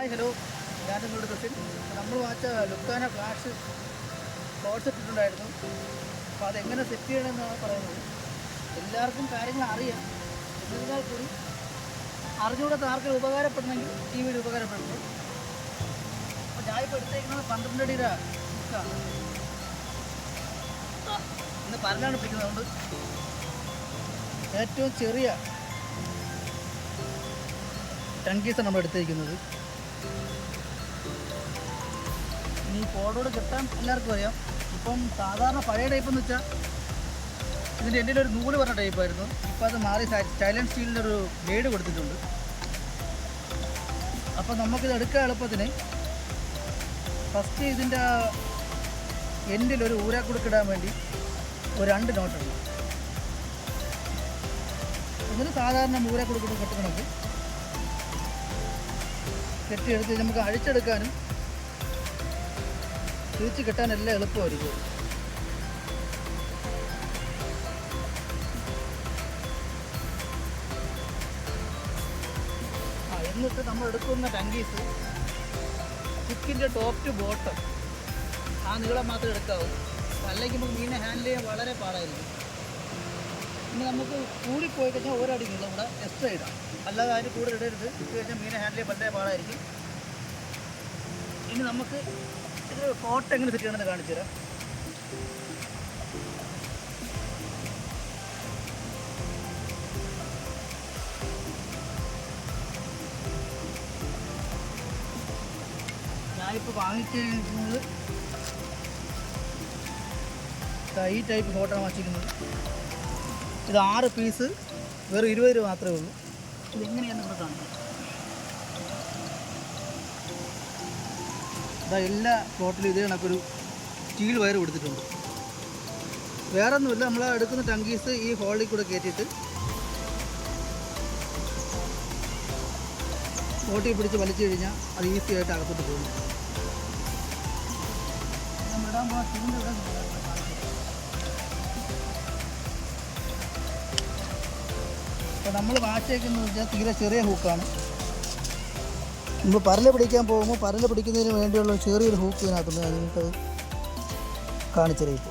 Hi hello, ഞാൻ നിങ്ങളുടെ Christian. നമ്മൾ വാങ്ങിച്ച ലുക്കാന ഫ്ലാഷ് ഷോർട്ട്സ് ഇട്ടിട്ടുണ്ടായിരുന്നു. അപ്പോൾ അതെങ്ങനെ സെറ്റ് ചെയ്യണമെന്നാണ് പറയുന്നത്. എല്ലാവർക്കും കാര്യങ്ങൾ അറിയാം, എന്നിരുന്നാൽ കൂടി അറിഞ്ഞുകൂടാത്ത ആർക്കും ഉപകാരപ്പെടണമെങ്കിൽ ഈ വീഡിയോ ഉപകാരപ്പെടുന്നു. അപ്പോൾ ഞാനിപ്പോൾ എടുത്തേക്കുന്നത് 12 അടിയുടെ ലുക്കാണ്. ഇന്ന് പരലാണ് പിടിക്കുന്നത്. അതുകൊണ്ട് ഏറ്റവും ചെറിയ ടങ്കീസാണ് നമ്മൾ എടുത്തിരിക്കുന്നത്. ഇനി കോഡോട് കെട്ടാൻ എല്ലാവർക്കും അറിയാം. ഇപ്പം സാധാരണ പഴയ ടൈപ്പ് എന്ന് വെച്ചാൽ ഇതിൻ്റെ എൻ്റെ ഒരു നൂല് പറഞ്ഞ ടൈപ്പായിരുന്നു. ഇപ്പോൾ അത് മാറി സ്റ്റൈലൻഡ് സ്റ്റീലിൻ്റെ ഒരു ബ്ലേഡ് കൊടുത്തിട്ടുണ്ട്. അപ്പോൾ നമുക്കിത് എടുക്കാൻ എളുപ്പത്തിന് ഫസ്റ്റ് ഇതിൻ്റെ എൻഡിലൊരു ഊരാക്കുടുക്കിടാൻ വേണ്ടി ഒരു 2 നോട്ടുണ്ട്. ഇതിന് സാധാരണ ഊരാക്കുടുക്കിട്ട് കെട്ടണമെങ്കിൽ കെട്ടിയെടുത്ത് നമുക്ക് അഴിച്ചെടുക്കാനും തിരിച്ച് കെട്ടാനെല്ലാം എളുപ്പമായിരിക്കും. എന്നിട്ട് നമ്മൾ എടുക്കുന്ന ടങ്കീസ് ഹുക്കിൻ്റെ ടോപ്പ് ടു ബോട്ടം ആ നീളം മാത്രമേ എടുക്കാവൂ. അല്ലെങ്കിൽ നമുക്ക് മീനെ ഹാൻഡിൽ ചെയ്യാൻ വളരെ പാടായിരിക്കും. ഇനി നമുക്ക് കൂടിപ്പോയി കഴിഞ്ഞാൽ ഒരടി നീളം കൂടെ എക്സ്ട്രാ ഇടാം. അല്ലാതെ അതിന് കൂടുതൽ ഇടരുത്. ഇട്ട് കഴിഞ്ഞാൽ മീനെ ഹാൻഡിൽ ചെയ്യാൻ വളരെ പാടായിരിക്കും. ഇനി നമുക്ക് ഇത് കോട്ട എങ്ങനെ സെറ്റ് ചെയ്യണമെന്ന് കാണിച്ചു തരാം. ഞാനിപ്പോൾ വാങ്ങിച്ചിരിക്കുന്നത് ഈ ടൈപ്പ് കോട്ടാണ് വാങ്ങിച്ചിരിക്കുന്നത്. ഇത് 6 പീസ് വെറും 20 രൂപ മാത്രമേ ഉള്ളൂ. ഇതെങ്ങനെയാണെന്ന് ഇവിടെ കാണിക്കാം. എല്ലാ പ്ലോട്ടിലും ഇതേ കണക്കൊരു സ്റ്റീൽ വയർ കൊടുത്തിട്ടുണ്ട്. വേറെ ഒന്നുമില്ല, നമ്മൾ എടുക്കുന്ന ടങ്കീസ് ഈ ഹോളിൽ കൂടെ കയറ്റിയിട്ട് ബോട്ടിൽ പിടിച്ച് വലിച്ചു കഴിഞ്ഞാൽ അത് ഈസി ആയിട്ട് അകത്തോട്ട് പോകുന്നു. നമ്മളിടാൻ പോകുന്ന സ്റ്റീലിൻ്റെ ഇവിടെ അപ്പോൾ നമ്മൾ വാങ്ങിച്ചേക്കുന്നത് വെച്ചാൽ തീരെ ചെറിയ ഹൂക്കാണ്. നമ്മൾ പരല് പിടിക്കാൻ പോകുമ്പോൾ പരല് പിടിക്കുന്നതിന് വേണ്ടിയുള്ള ചെറിയൊരു ഹൂക്ക് ഇതിനകത്തുണ്ട്. നിങ്ങൾക്കത് കാണിച്ചറിയാം.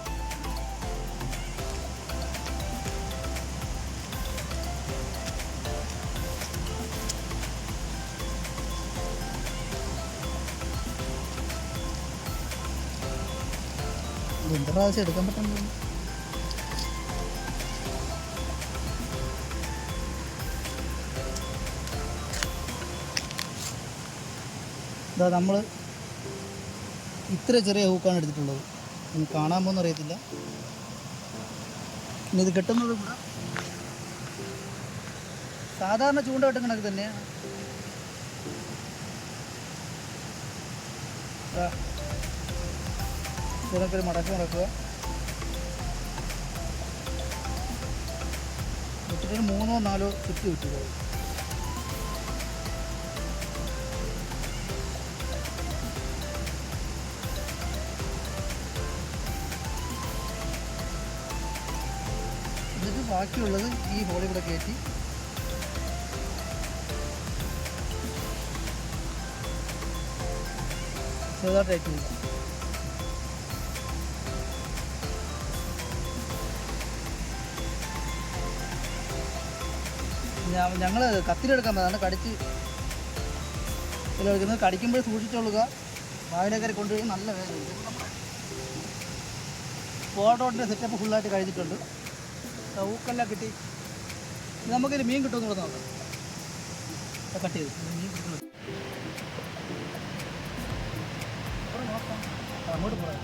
ഇപ്പോൾ എന്ത് പ്രാവശ്യം എടുക്കാൻ പറ്റുന്നു. ഇതാ നമ്മൾ ഇത്ര ചെറിയ ഹൂക്കാണ് എടുത്തിട്ടുള്ളത്. നിങ്ങൾക്ക് കാണാൻ പോകുന്ന അറിയത്തില്ല. ഇനി ഇത് കെട്ടുന്നത് കൂടെ സാധാരണ ചൂണ്ട കെട്ടുന്ന കണക്ക് തന്നെയാണ്. ഇതിനൊക്കെ മടക്കി നടക്കുക. വിട്ടിട്ട് 3 or 4 ചുറ്റി വിട്ടുപോകും. എന്നിട്ട് ബാക്കിയുള്ളത് ഈ ഹോളിൽ കൂടെ കയറ്റി ചെറുതായിട്ട് ചെയ്യും. ഞങ്ങൾ കത്തിലെടുക്കാൻ പറ്റാണ് കടിച്ച് ഇതിലെടുക്കുന്നത്. കടിക്കുമ്പോൾ സൂക്ഷിച്ചോളുക. വായിലേക്കറി കൊണ്ടുപോയി നല്ല വേദന. ഫോട്ടോട്ടിൻ്റെ സെറ്റപ്പ് ഫുള്ളായിട്ട് കഴിഞ്ഞിട്ടുണ്ട്. ഊക്കെല്ലാം കിട്ടി. നമുക്കൊരു മീൻ കിട്ടുമെന്ന് നോക്കാം. കട്ട് ചെയ്ത് മീൻ കിട്ടുന്നത് നോക്കാം. അങ്ങോട്ട് പോകാം.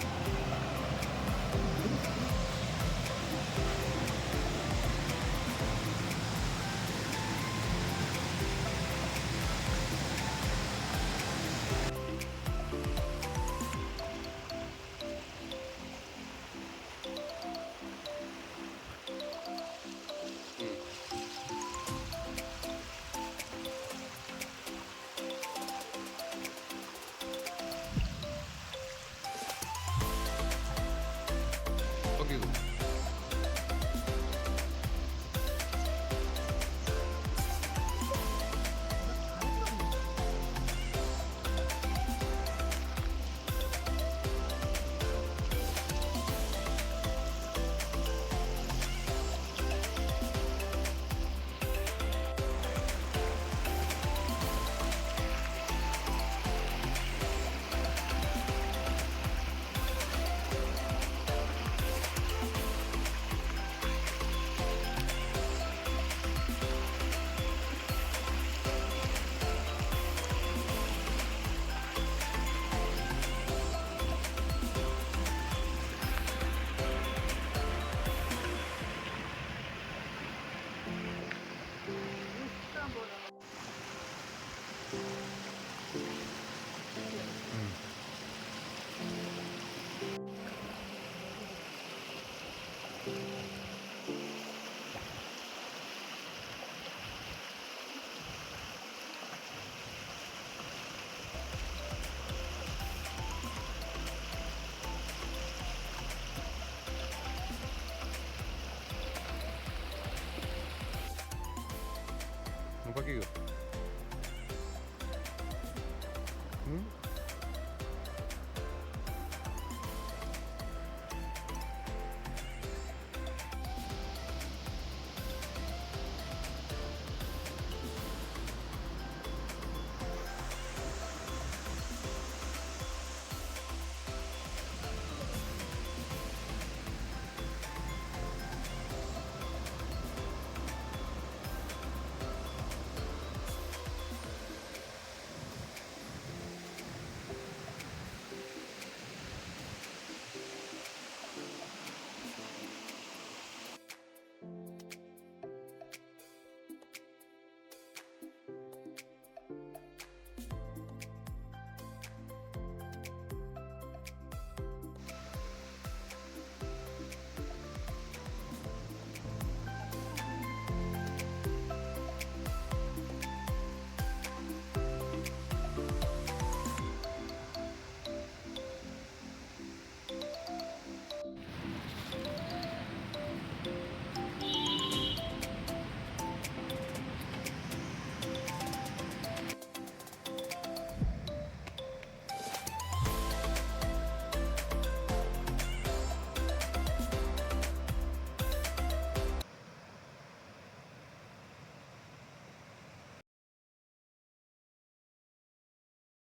ഇഷ്ടം പോലെ Un poquito.